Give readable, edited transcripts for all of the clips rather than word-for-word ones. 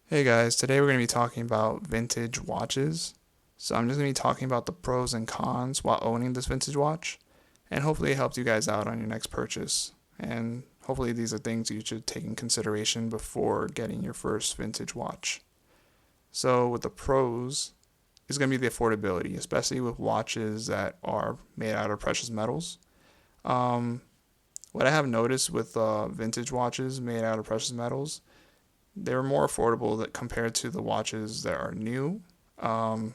Hey guys, today we're going to be talking about vintage watches. So I'm just going to be talking about the pros and cons while owning this vintage watch, and hopefully it helps you guys out on your next purchase. And hopefully these are things you should take in consideration before getting your first vintage watch. So with the pros, is going to be the affordability, especially with watches that are made out of precious metals. Um, what I have noticed with vintage watches made out of precious metals, they're more affordable that compared to the watches that are new. Um,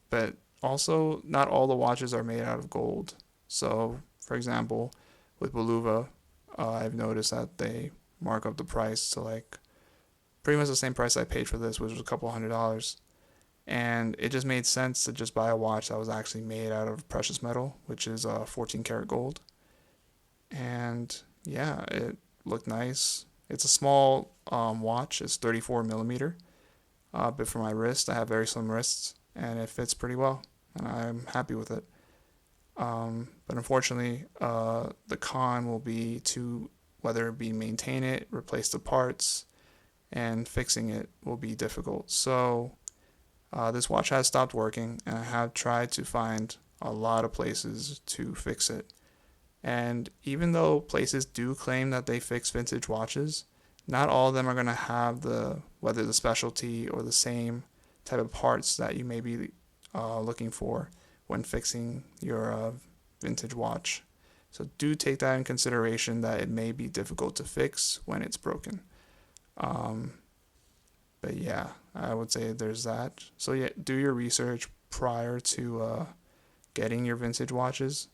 but also, not all the watches are made out of gold. So, for example, with Beluva, I've noticed that they mark up the price to like pretty much the same price I paid for this, which was a couple $100. And it just made sense to just buy a watch that was actually made out of precious metal, which is 14 karat gold. And yeah, it looked nice. It's a small watch. It's 34 millimeter. But for my wrist, I have very slim wrists, and it fits pretty well, and I'm happy with it. But unfortunately, the con will be to whether it be maintain it, replace the parts, and fixing it will be difficult. So this watch has stopped working, and I have tried to find a lot of places to fix it. And even though places do claim that they fix vintage watches, not all of them are going to have the whether the specialty or the same type of parts that you may be looking for when fixing your vintage watch. So do take that in consideration that it may be difficult to fix when it's broken. Um, but yeah, I would say there's that. So yeah, do your research prior to getting your vintage watches,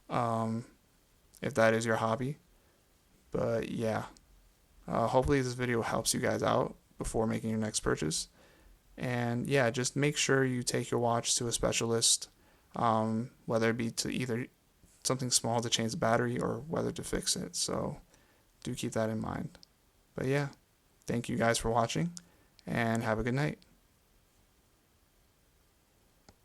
um, if that is your hobby. But yeah, hopefully this video helps you guys out before making your next purchase. And yeah, just make sure you take your watch to a specialist, whether it be to either something small to change the battery or whether to fix it. So do keep that in mind. But yeah, thank you guys for watching and have a good night.